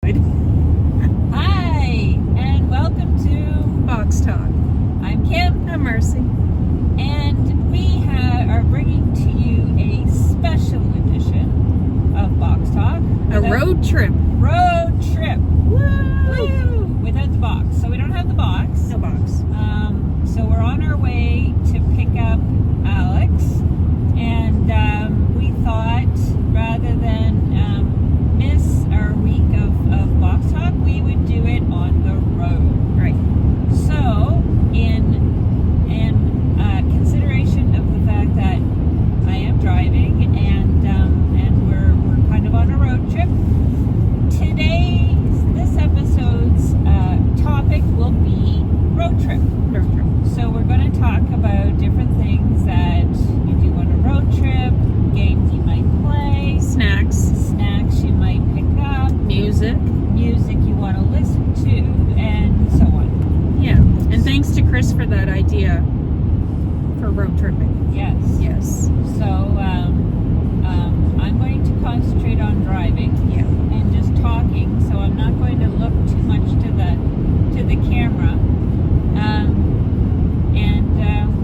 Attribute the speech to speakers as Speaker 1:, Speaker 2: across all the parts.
Speaker 1: Hi, and welcome to
Speaker 2: Box Talk.
Speaker 1: I'm Kim,
Speaker 2: I'm Marcy.
Speaker 1: and we are bringing to you a special edition of Box Talk.
Speaker 2: A road trip.
Speaker 1: Road trip.
Speaker 2: Woo!
Speaker 1: Woo! Without the box. So we don't have the box.
Speaker 2: No box.
Speaker 1: So we're on our way to pick up Alex, and we thought rather than miss our week of Box Talk, we would do it on the road.
Speaker 2: Right.
Speaker 1: So, in consideration of the fact that I am driving and we're kind of on a road trip, this episode's topic will be road trip.
Speaker 2: Road trip.
Speaker 1: So we're going to talk about different things that you do on a road trip, games you might play,
Speaker 2: Snacks.
Speaker 1: snacks you might pick up,
Speaker 2: Music.
Speaker 1: music you want to listen to, and so on.
Speaker 2: Yeah. And thanks to Chris for that idea for road tripping.
Speaker 1: Yes.
Speaker 2: Yes.
Speaker 1: So I'm going to concentrate on driving
Speaker 2: Yeah.
Speaker 1: and just talking. So I'm not going to look too much to the camera.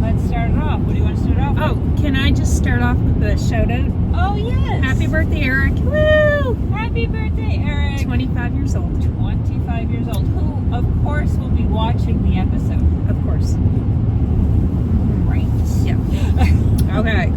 Speaker 1: Let's start it off. What do you want to start off
Speaker 2: Oh,
Speaker 1: with?
Speaker 2: can I just start off with a shout out?
Speaker 1: Oh yes.
Speaker 2: Happy birthday, Eric. Woo!
Speaker 1: Happy birthday, Eric.
Speaker 2: 25 years old.
Speaker 1: 25 years old. Who, of course, will be watching the episode.
Speaker 2: Of course.
Speaker 1: Right.
Speaker 2: Yeah. Okay.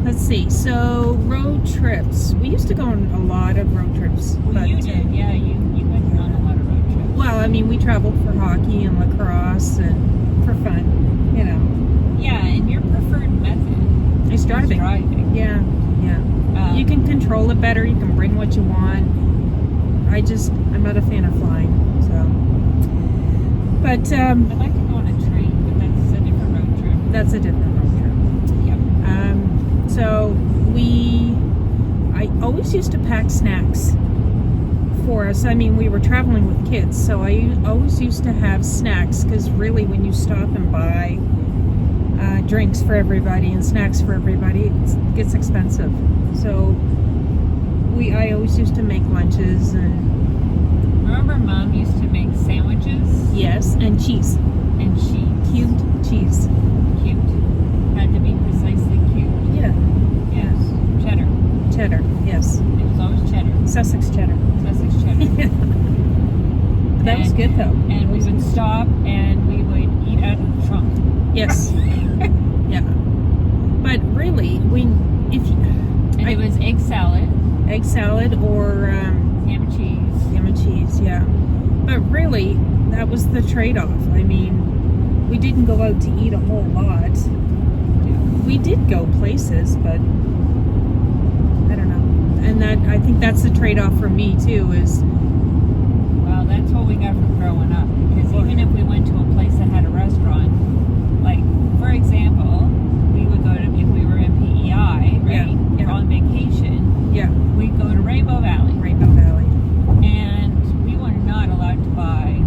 Speaker 2: Let's see. So, road trips. We used to go on a lot of road trips.
Speaker 1: Well,
Speaker 2: but,
Speaker 1: you did. Yeah, you went on a lot of road trips.
Speaker 2: Well, I mean, we traveled for hockey and lacrosse and for fun, you know.
Speaker 1: Yeah, and your preferred method
Speaker 2: It's
Speaker 1: is
Speaker 2: driving.
Speaker 1: driving.
Speaker 2: Yeah, yeah. You can control it better. You can bring what you want. I'm not a fan of flying, so. But
Speaker 1: I'd like to go on a train, but that's a different road trip.
Speaker 2: that's a different road trip.
Speaker 1: Yep.
Speaker 2: So I always used to pack snacks for us. I mean, we were traveling with kids, so I always used to have snacks, because really when you stop and buy drinks for everybody and snacks for everybody, it gets expensive. So I always used to make lunches and
Speaker 1: Remember Mom used to make sandwiches
Speaker 2: yes, and cheese,
Speaker 1: and cheese.
Speaker 2: cubed cheese.
Speaker 1: Cute. Had to be precisely cute.
Speaker 2: Yeah,
Speaker 1: Yes. Cheddar.
Speaker 2: cheddar. Yes,
Speaker 1: It was always cheddar.
Speaker 2: Sussex cheddar.
Speaker 1: Sussex cheddar.
Speaker 2: That was good though.
Speaker 1: And we would stop and we would eat out of the trunk.
Speaker 2: Yes. Yeah. But really,
Speaker 1: And it was egg salad,
Speaker 2: egg salad or
Speaker 1: ham and cheese.
Speaker 2: ham and cheese, yeah. But really, that was the trade-off. I mean, we didn't go out to eat a whole lot. We did go places, but I don't know. And I think that's the trade-off for me too. Is
Speaker 1: Well, that's what we got from growing up. Because even if we went to a place that had a restaurant, like, for example, we would go to, if we were in PEI, right?
Speaker 2: Yeah.
Speaker 1: Or on vacation,
Speaker 2: yeah,
Speaker 1: we'd go to Rainbow Valley.
Speaker 2: Rainbow Valley.
Speaker 1: And we were not allowed to buy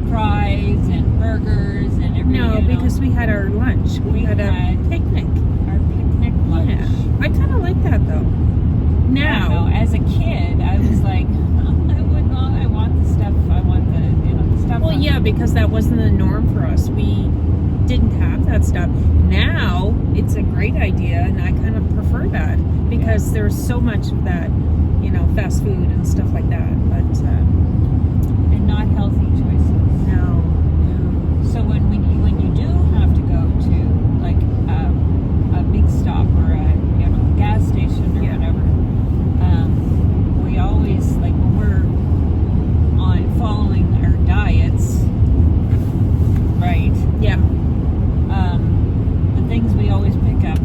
Speaker 1: fries and burgers and everything.
Speaker 2: No, because we had our lunch. We had a picnic.
Speaker 1: our picnic lunch.
Speaker 2: Yeah, I kind of like that though.
Speaker 1: I don't know,
Speaker 2: Now,
Speaker 1: as a kid, I was like, I would not. I want the stuff. I want the stuff.
Speaker 2: well,
Speaker 1: on
Speaker 2: yeah,
Speaker 1: it.
Speaker 2: because that wasn't the norm for us. We didn't have that stuff. Now, it's a great idea, and I kind of prefer that because there's so much of that, fast food and stuff like that. But
Speaker 1: And not healthy choices.
Speaker 2: no.
Speaker 1: So when you do have to go to like a big stop or a gas station or
Speaker 2: Yeah.
Speaker 1: whatever, we always, like, when we're on following our diets, right?
Speaker 2: Yeah.
Speaker 1: The things we always pick up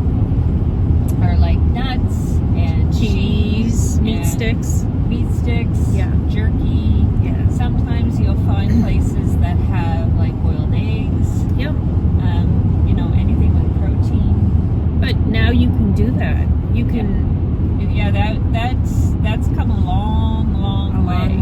Speaker 1: are like nuts and
Speaker 2: Cheese, meat
Speaker 1: and
Speaker 2: sticks.
Speaker 1: meat sticks,
Speaker 2: Yeah.
Speaker 1: jerky.
Speaker 2: Yeah.
Speaker 1: Sometimes you'll find places that have like boiled eggs.
Speaker 2: Yep.
Speaker 1: Anything with protein.
Speaker 2: But now you can do that. You can
Speaker 1: Yeah, that's come a long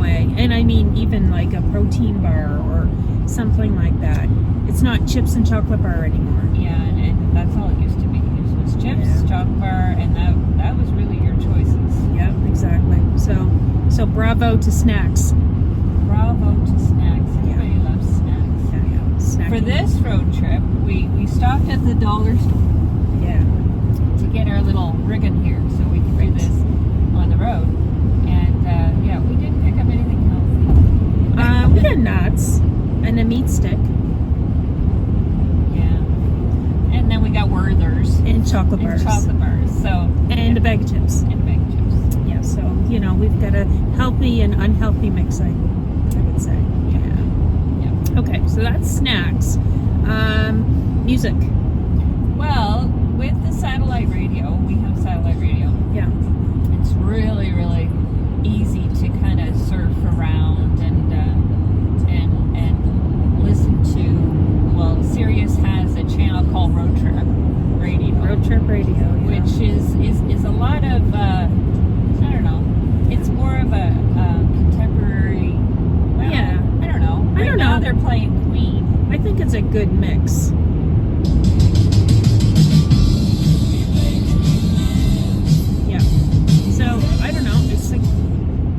Speaker 1: way.
Speaker 2: And I mean, even like a protein bar or something like that. It's not chips and chocolate bar anymore.
Speaker 1: Yeah, and that's all it used to be. It was chips,
Speaker 2: Yeah.
Speaker 1: chocolate bar, and that was really your choices.
Speaker 2: Yep, exactly. So So bravo to snacks.
Speaker 1: Bravo to snacks. Everybody loves snacks.
Speaker 2: Yeah. Snacking.
Speaker 1: For this road trip, we stopped at the dollar store
Speaker 2: Yeah.
Speaker 1: to get our little rigging here so we can do this on the road. And yeah, we didn't pick up anything healthy.
Speaker 2: We got nuts and a meat stick
Speaker 1: Yeah. And then we got Werther's
Speaker 2: and chocolate
Speaker 1: and
Speaker 2: bars.
Speaker 1: chocolate bars. So
Speaker 2: And a bag of chips.
Speaker 1: and a bag of chips.
Speaker 2: Yeah, so, we've got a healthy and unhealthy mix, I would say.
Speaker 1: Yeah.
Speaker 2: Okay, so that's snacks. Music.
Speaker 1: Well, with the satellite radio, we have satellite radio.
Speaker 2: Yeah.
Speaker 1: It's really, really easy to kind of surf around and listen to. Well, Sirius has a channel called Road Trip Radio,
Speaker 2: Road Trip Radio. Yeah.
Speaker 1: which is a lot of I don't know. It's more of a contemporary. Well,
Speaker 2: Yeah.
Speaker 1: I don't know.
Speaker 2: I
Speaker 1: Right
Speaker 2: don't
Speaker 1: now
Speaker 2: know.
Speaker 1: they're playing Queen.
Speaker 2: I think it's a good mix. Yeah. So, I don't know.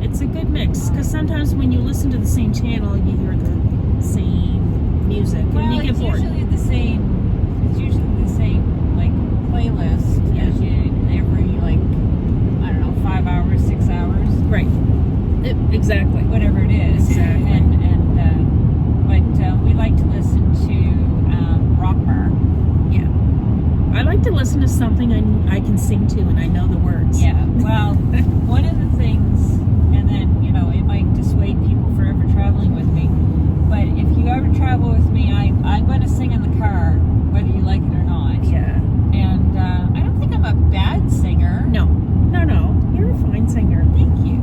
Speaker 2: It's a good mix. Because sometimes when you listen to the same channel, you hear the same music.
Speaker 1: Well,
Speaker 2: and you get
Speaker 1: it's
Speaker 2: bored.
Speaker 1: usually the same. It's usually the same like playlist
Speaker 2: Yeah.
Speaker 1: as you every like I don't know 5 hours, 6 hours,
Speaker 2: Right. Exactly.
Speaker 1: whatever it is.
Speaker 2: Exactly.
Speaker 1: But we like to listen to Rock Bar.
Speaker 2: Yeah. I like to listen to something I can sing to and I know the words.
Speaker 1: Yeah. Well, one of the things, and then it might dissuade people forever traveling with me. But if you ever travel with me, I'm going to sing in the car, whether you like it or not.
Speaker 2: Yeah.
Speaker 1: And I don't think I'm a bad singer.
Speaker 2: No. You're a fine singer.
Speaker 1: Thank you.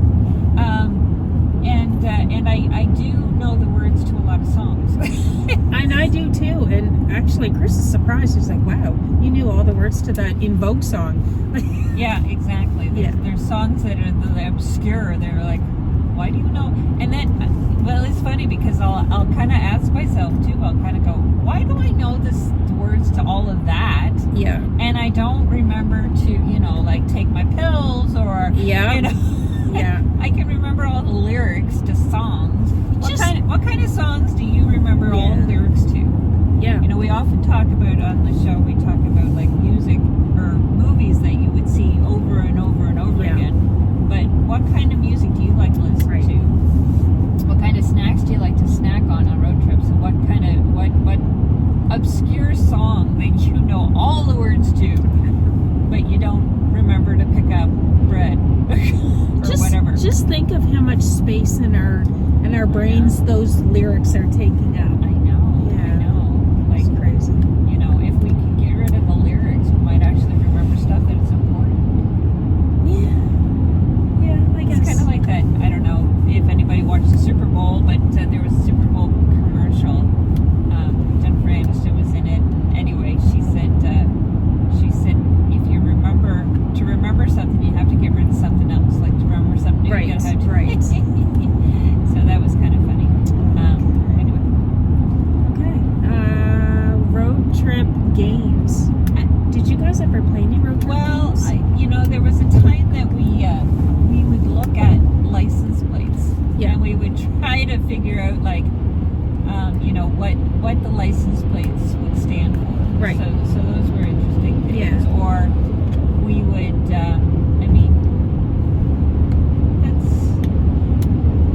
Speaker 1: And I do know the words to a lot of songs.
Speaker 2: And I do too. And actually, Chris is surprised. He's like, wow, you knew all the words to that In Vogue song.
Speaker 1: Yeah, exactly. There's songs that are the obscure. They're like, why do you know? And then, well, it's funny because I'll kind of ask myself too. I'll kind of go, why do I know the words to all of that?
Speaker 2: Yeah.
Speaker 1: And I don't remember to, like take my pills or,
Speaker 2: Yeah. Yeah.
Speaker 1: I can remember all the lyrics to songs.
Speaker 2: Just-
Speaker 1: What kind of songs do you remember all the
Speaker 2: Yeah.
Speaker 1: lyrics to?
Speaker 2: Yeah.
Speaker 1: We often talk about on the show, we talk about like music or movies that you would see over and over and over
Speaker 2: Yeah.
Speaker 1: again. But what kind of music do you like to listen
Speaker 2: Right.
Speaker 1: to? What kind of snacks do you like to snack on road trips? And what obscure song that you know all the words to, but you don't remember to pick up bread or whatever?
Speaker 2: Just think of how much space in our brains those lyrics are taking up.
Speaker 1: I know.
Speaker 2: Yeah.
Speaker 1: I know.
Speaker 2: It's
Speaker 1: Like,
Speaker 2: crazy.
Speaker 1: if we could get rid of the lyrics, we might actually remember stuff that is important.
Speaker 2: Yeah, I guess.
Speaker 1: It's kind of like that. I don't know if anybody watched the Super Bowl, but there was a Super Bowl commercial. Jennifer Aniston was in it. Anyway, she said, if you remember something, you have to get rid of something else. Like to remember something new, you gotta have to.
Speaker 2: Right.
Speaker 1: So that was kind of funny. Anyway,
Speaker 2: Okay. Road trip games. Did you guys ever play any road trip
Speaker 1: well,
Speaker 2: games?
Speaker 1: there was a time that we would look at license plates.
Speaker 2: Yeah.
Speaker 1: And we would try to figure out what the license plates would stand for.
Speaker 2: Right.
Speaker 1: So those were interesting things.
Speaker 2: Yeah.
Speaker 1: Or we would,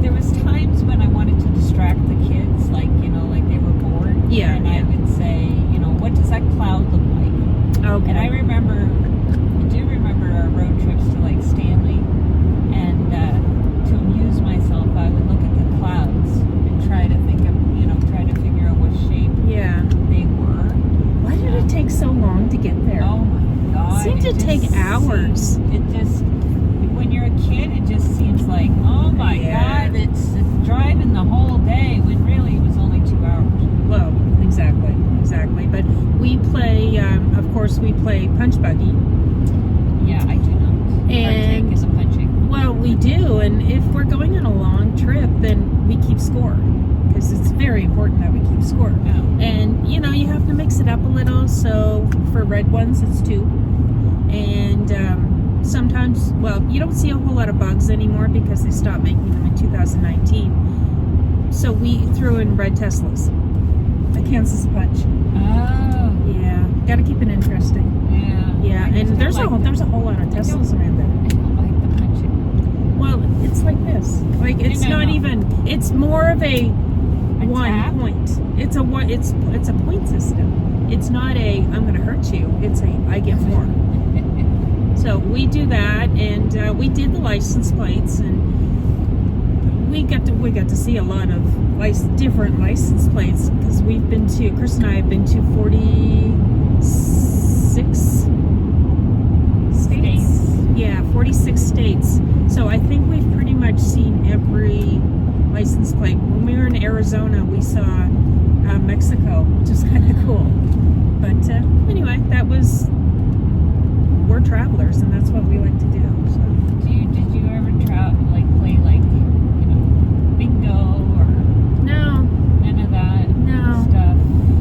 Speaker 1: there was times when I wanted to distract the kids, like they were bored.
Speaker 2: Yeah,
Speaker 1: And I
Speaker 2: yeah.
Speaker 1: would say, what does that cloud look like?
Speaker 2: Okay.
Speaker 1: And I do remember our road trips to like Stanley, and to amuse myself, I would look at the clouds and try to think of, try to figure out what shape
Speaker 2: Yeah.
Speaker 1: they were.
Speaker 2: Why did it take so long to get there?
Speaker 1: Oh my God!
Speaker 2: Seemed to
Speaker 1: it just
Speaker 2: take hours.
Speaker 1: When you're a kid, it just seems like, oh my
Speaker 2: Yeah.
Speaker 1: God, it's driving the whole day when really it was only 2 hours.
Speaker 2: Well, exactly. But we play, of course, we play Punch Buggy.
Speaker 1: Yeah, I do not
Speaker 2: And-
Speaker 1: partake in the punching.
Speaker 2: Well, we do, and if we're going on a long trip, then we keep score. Because it's very important that we keep score.
Speaker 1: Oh.
Speaker 2: And, you have to mix it up a little. So for red ones, it's 2. And sometimes, well, you don't see a whole lot of bugs anymore because they stopped making them in 2019. So we threw in red Teslas. That counts as a punch.
Speaker 1: Oh.
Speaker 2: Yeah, gotta keep it interesting.
Speaker 1: Yeah.
Speaker 2: Yeah,
Speaker 1: I just
Speaker 2: and
Speaker 1: don't
Speaker 2: there's
Speaker 1: like
Speaker 2: a whole lot of Teslas around there.
Speaker 1: I don't like the punching.
Speaker 2: Well, it's like this. Like it's
Speaker 1: No.
Speaker 2: not even. It's more of a one
Speaker 1: tap?
Speaker 2: point. It's a one. It's a point system. It's not a I'm going to hurt you. It's a I get more. So we do that, and we did the license plates, and we got to see a lot of different license plates because we've been to Chris and I have been to 46 states. Yeah, 46 states. So I think we've pretty much seen every license plate. When we were in Arizona, we saw Mexico, which is kind of cool. But anyway, we're travelers, and that's what we like to do. So.
Speaker 1: Did you ever play bingo or
Speaker 2: No,
Speaker 1: none of that
Speaker 2: No.
Speaker 1: stuff?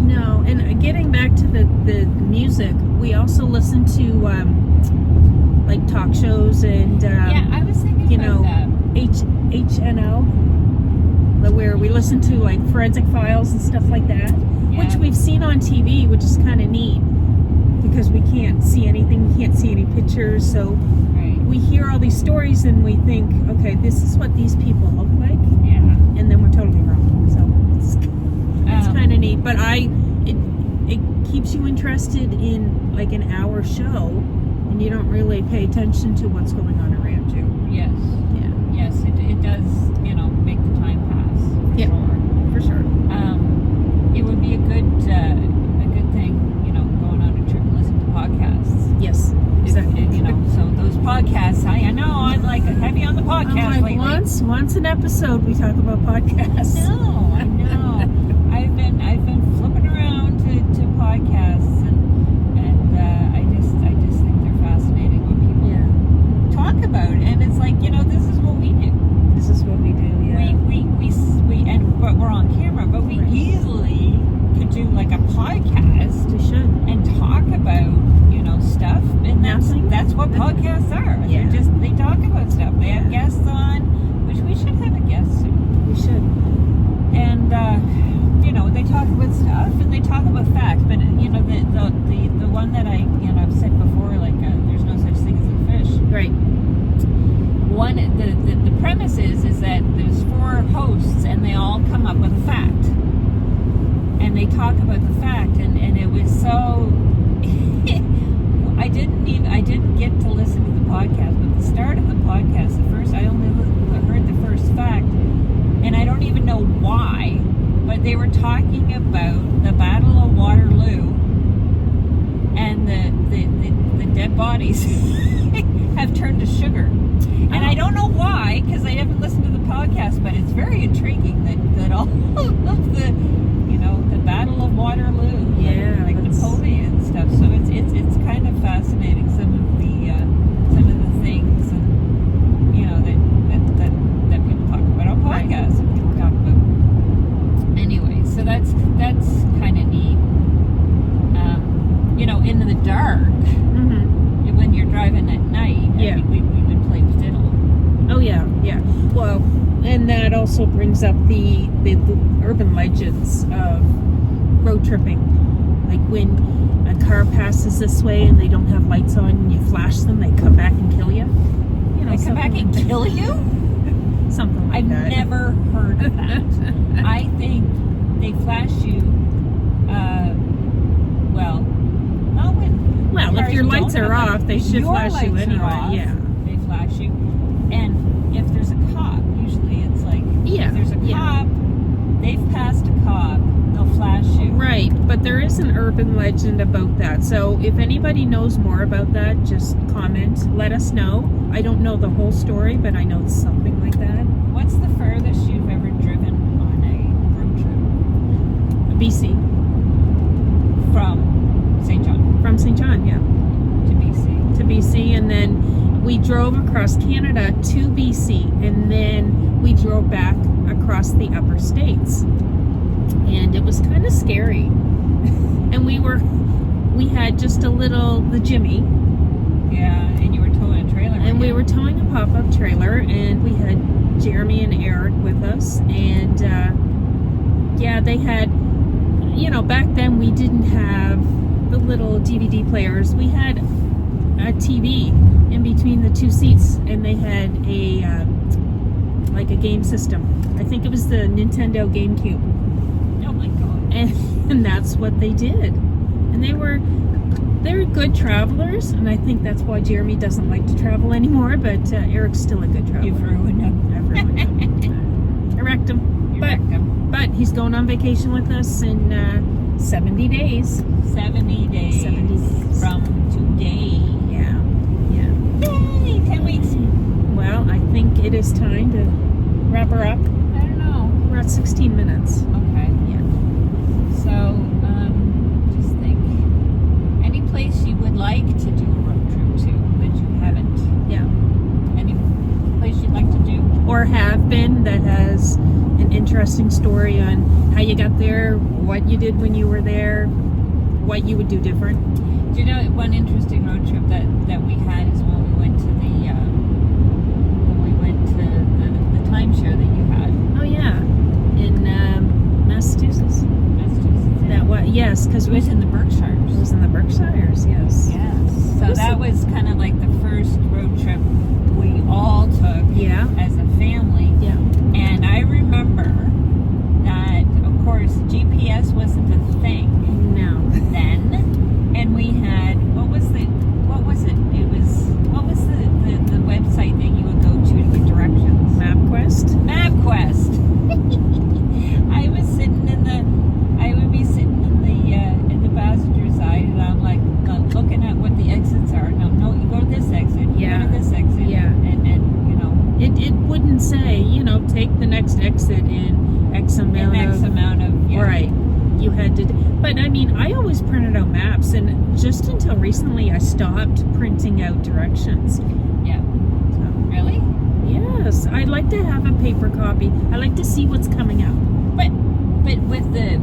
Speaker 2: no. And getting back to the music, we also listen to talk shows and
Speaker 1: Yeah, I was thinking about that.
Speaker 2: HNL, where we listen to Forensic Files and stuff like that, which
Speaker 1: Yeah.
Speaker 2: we've seen on TV, which is kind of neat because we can't see anything, we can't see any pictures, so
Speaker 1: Right.
Speaker 2: we hear all these stories and we think, okay, this is what these people look like,
Speaker 1: Yeah.
Speaker 2: and then we're totally wrong. So it's kind of neat, but it keeps you interested in an hour show, and you don't really pay attention to what's going on around you.
Speaker 1: Yes.
Speaker 2: Yeah,
Speaker 1: Yes, it does, make the time pass.
Speaker 2: Yeah.
Speaker 1: Sure.
Speaker 2: for sure.
Speaker 1: It would be a good thing, going on a trip and listening to podcasts.
Speaker 2: Yes, exactly.
Speaker 1: So those podcasts, I know I'm heavy on the podcast lately.
Speaker 2: Once an episode we talk about podcasts.
Speaker 1: I know. I've been flipping around to podcasts and I just think they're fascinating when people talk about it, and it's this is what we do.
Speaker 2: This is what we do. Yeah.
Speaker 1: But we're on camera, but we
Speaker 2: Right.
Speaker 1: easily could do a podcast
Speaker 2: We should.
Speaker 1: and talk about stuff, and
Speaker 2: Nothing.
Speaker 1: that's what podcasts are.
Speaker 2: Yeah.
Speaker 1: They talk about stuff. They have
Speaker 2: Yeah.
Speaker 1: guests on, which we should have a guest soon.
Speaker 2: We should.
Speaker 1: And they talk about stuff and they talk about facts. But the one that I've said before, there's no such thing as a fish.
Speaker 2: Right.
Speaker 1: One, the premise is that there's 4 hosts and they all come up with a fact, and they talk about the fact, and it was so. I didn't get to listen to the podcast, but the start of the podcast, I only heard the first fact, and I don't even know why, but they were talking about the Battle of Waterloo, and the dead bodies have turned to sugar. And I don't know why, because I haven't listened to the podcast, but it's very intriguing that all of the Battle of Waterloo,
Speaker 2: Yeah,
Speaker 1: like
Speaker 2: that's-
Speaker 1: Napoleon stuff. So it's kind of fascinating, some of the things and that people talk about on
Speaker 2: Right.
Speaker 1: podcasts and people talk about. Anyway, so that's kind of neat. In the dark,
Speaker 2: Mm-hmm.
Speaker 1: when you're driving at night,
Speaker 2: Yeah.
Speaker 1: we would play fiddle.
Speaker 2: Oh yeah. Well, and that also brings up the urban legends of road tripping. Like when a car passes this way and they don't have lights on, and you flash them, they come back and kill you.
Speaker 1: They come back and kill you?
Speaker 2: Something like
Speaker 1: I've
Speaker 2: that.
Speaker 1: never heard of that. I think they flash you, not when.
Speaker 2: Well, if
Speaker 1: cars
Speaker 2: your lights
Speaker 1: don't
Speaker 2: are
Speaker 1: have
Speaker 2: off, they
Speaker 1: lights.
Speaker 2: should
Speaker 1: Your
Speaker 2: flash you
Speaker 1: lights are
Speaker 2: anyway.
Speaker 1: off,
Speaker 2: Yeah.
Speaker 1: They flash you. And if there's a cop, usually it's
Speaker 2: Yeah,
Speaker 1: if there's a
Speaker 2: yeah.
Speaker 1: cop, they've passed a cop, they'll flash you.
Speaker 2: Right, but there is an urban legend about that. So if anybody knows more about that, just comment. Let us know. I don't know the whole story, but I know something like that.
Speaker 1: What's the furthest you've ever driven on a road trip?
Speaker 2: BC.
Speaker 1: From St. John
Speaker 2: From St. John, yeah.
Speaker 1: to BC.
Speaker 2: To BC, and then we drove across Canada to BC, and then we drove back across the upper states. And it was kind of scary. And we had just the Jimmy.
Speaker 1: Yeah, and you were towing a trailer.
Speaker 2: and we were towing a pop-up trailer, and we had Jeremy and Eric with us, and they had, back then we didn't have the little DVD players. We had a TV in between the two seats, and they had a like a game system. I think it was the Nintendo GameCube.
Speaker 1: Oh my god.
Speaker 2: And that's what they did. And they're good travelers, and I think that's why Jeremy doesn't like to travel anymore, but Eric's still a good traveler.
Speaker 1: You've ruined him.
Speaker 2: I've ruined him. I wrecked him.
Speaker 1: You wrecked him.
Speaker 2: But he's going on vacation with us in 70 days.
Speaker 1: 70 days.
Speaker 2: 70 days.
Speaker 1: From today.
Speaker 2: Yeah.
Speaker 1: Yay! 10 weeks.
Speaker 2: Well, I think it is time to wrap her up.
Speaker 1: I don't know.
Speaker 2: We're at 16 minutes.
Speaker 1: Okay.
Speaker 2: Yeah.
Speaker 1: So, just think. Any place you would like to do a road trip to that you haven't?
Speaker 2: Yeah.
Speaker 1: Any place you'd like to do?
Speaker 2: Or have been that has an interesting story on how you got there, what you did when you were there, what you would do different.
Speaker 1: Do you know one interesting road trip that we had is when we went to the timeshare that you had.
Speaker 2: Oh yeah, in Massachusetts.
Speaker 1: Massachusetts.
Speaker 2: That was yes, because
Speaker 1: It was in the Berkshires.
Speaker 2: It was in the Berkshires. Yes.
Speaker 1: Yes. So that was kind of like the first road trip we all took
Speaker 2: Yeah.
Speaker 1: as a family.
Speaker 2: Yeah.
Speaker 1: And I remember that, of course, GPS wasn't a thing
Speaker 2: No.
Speaker 1: then, and we had what was the website that you would go to get directions?
Speaker 2: MapQuest.
Speaker 1: MapQuest. I would be sitting in the passenger side, and I'm like looking at what the exits are. No, you go to this exit.
Speaker 2: Yeah.
Speaker 1: You go to this exit.
Speaker 2: Yeah.
Speaker 1: And
Speaker 2: It wouldn't say, take the next exit in X amount of...
Speaker 1: yeah.
Speaker 2: Right. You had to... But, I mean, I always printed out maps, and just until recently I stopped printing out directions.
Speaker 1: Yeah.
Speaker 2: So,
Speaker 1: Really?
Speaker 2: yes. I'd like to have a paper copy. I like to see what's coming up.
Speaker 1: But with the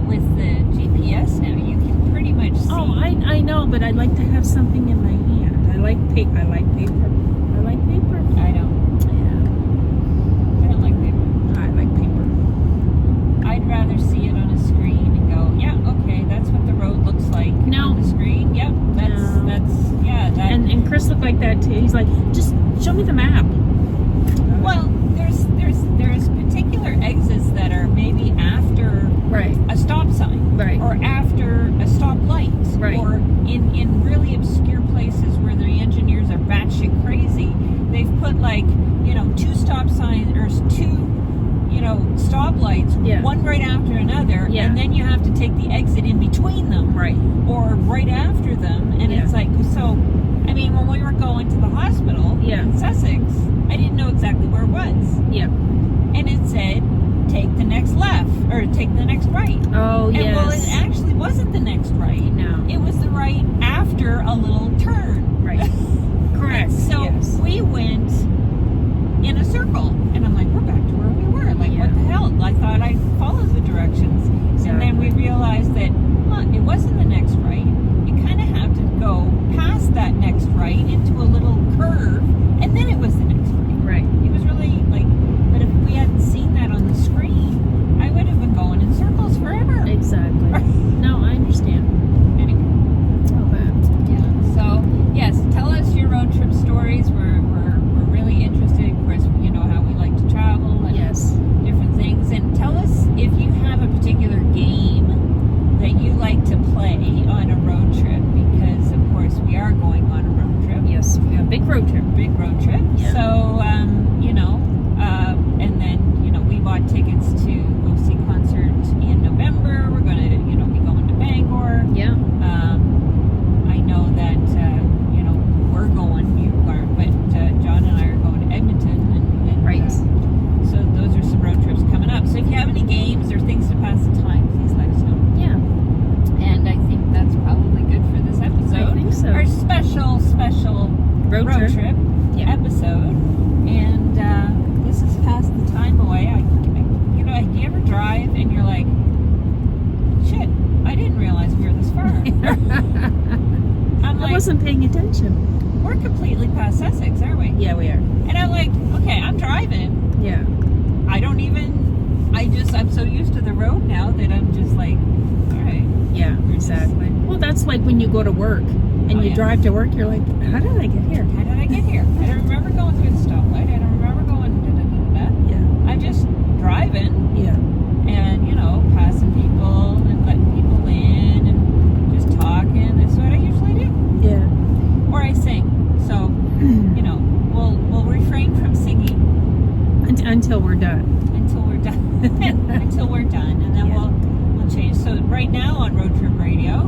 Speaker 1: GPS now, you can pretty much see.
Speaker 2: Oh, I know, but I'd like to have something in my hand. I like paper. I like paper.
Speaker 1: I don't.
Speaker 2: Yeah.
Speaker 1: I don't like paper.
Speaker 2: I like paper.
Speaker 1: I'd rather see it on a screen and go, yeah, okay, that's what the road looks like
Speaker 2: No.
Speaker 1: on the screen. Yep, that's that.
Speaker 2: And Chris looked like that too. He's like, just show me the map.
Speaker 1: Well, there's particular exits that are maybe after
Speaker 2: Right.
Speaker 1: a stop sign,
Speaker 2: Right.
Speaker 1: or after a stoplight,
Speaker 2: Right.
Speaker 1: or in really obscure places where the engineers are batshit crazy. They've put two stop signs or two stoplights,
Speaker 2: Yeah.
Speaker 1: one right after another,
Speaker 2: Yeah.
Speaker 1: and then you have to take the exit in between them,
Speaker 2: Right.
Speaker 1: or right after them, and
Speaker 2: Yeah.
Speaker 1: it's like, so, I mean, when we were going to the hospital
Speaker 2: Yeah.
Speaker 1: in Sussex, I didn't know exactly where it was,
Speaker 2: Yeah.
Speaker 1: and it said, take the next left, or take the next right.
Speaker 2: Oh,
Speaker 1: And
Speaker 2: yes.
Speaker 1: well, it actually wasn't the next right.
Speaker 2: No.
Speaker 1: It was the right after a little turn.
Speaker 2: Right. Correct.
Speaker 1: So
Speaker 2: yes.
Speaker 1: we went in a circle, and I'm like, we're back to where we were. Like,
Speaker 2: Yeah.
Speaker 1: what the hell? I thought I'd follow the directions. And then we realized that, it wasn't the next right. You kind of have to go past that next right into a little curve, and then it was the next right.
Speaker 2: Right.
Speaker 1: It was really but if we hadn't seen that on the screen, I would have been going in circles forever.
Speaker 2: Exactly. No, I understand.
Speaker 1: Anyway.
Speaker 2: Okay.
Speaker 1: Yeah. So yes, tell us your road trip stories. We're really interested. Of course, you know how we like to travel and
Speaker 2: Yes.
Speaker 1: different things. And tell us if you have a particular game that you like to play on a road trip, because of course we are going on a road trip.
Speaker 2: Yes. We got a big road trip.
Speaker 1: Big road trip.
Speaker 2: Yeah.
Speaker 1: So and then we bought tickets to go see concert in November. We're gonna be going to Bangor.
Speaker 2: Yeah.
Speaker 1: I know that we're going. You aren't, but John and I are going to Edmonton, and
Speaker 2: Right.
Speaker 1: so those are some road trips coming up. So if you have any games or things to pass the time, please let us know.
Speaker 2: Yeah.
Speaker 1: And I think that's probably good for this episode.
Speaker 2: I think so.
Speaker 1: Our special
Speaker 2: Road trip. Yeah.
Speaker 1: episode. And this is past the time away. You ever drive and you're like, shit, I didn't realize we were this far. I'm
Speaker 2: I
Speaker 1: like,
Speaker 2: wasn't paying attention.
Speaker 1: we're completely past Sussex, aren't we?
Speaker 2: Yeah, we are.
Speaker 1: And I'm like, okay, I'm driving.
Speaker 2: Yeah.
Speaker 1: I'm so used to the road now that I'm just like, all right.
Speaker 2: Yeah, exactly. Well, that's like when you go to work and
Speaker 1: Oh,
Speaker 2: you
Speaker 1: yeah.
Speaker 2: drive to work, you're like, how did I get here?
Speaker 1: How did I get here? I don't remember going through the stoplight. I don't remember going da-da-da-da-da.
Speaker 2: Yeah.
Speaker 1: I'm just driving
Speaker 2: Yeah.
Speaker 1: and, passing people and letting people in and just talking. That's what I usually do.
Speaker 2: Yeah.
Speaker 1: Or I sing. So, we'll refrain from singing
Speaker 2: Until we're done.
Speaker 1: until we're done. Until we're done. And then
Speaker 2: Yeah.
Speaker 1: we'll change. So right now on Road Trip Radio,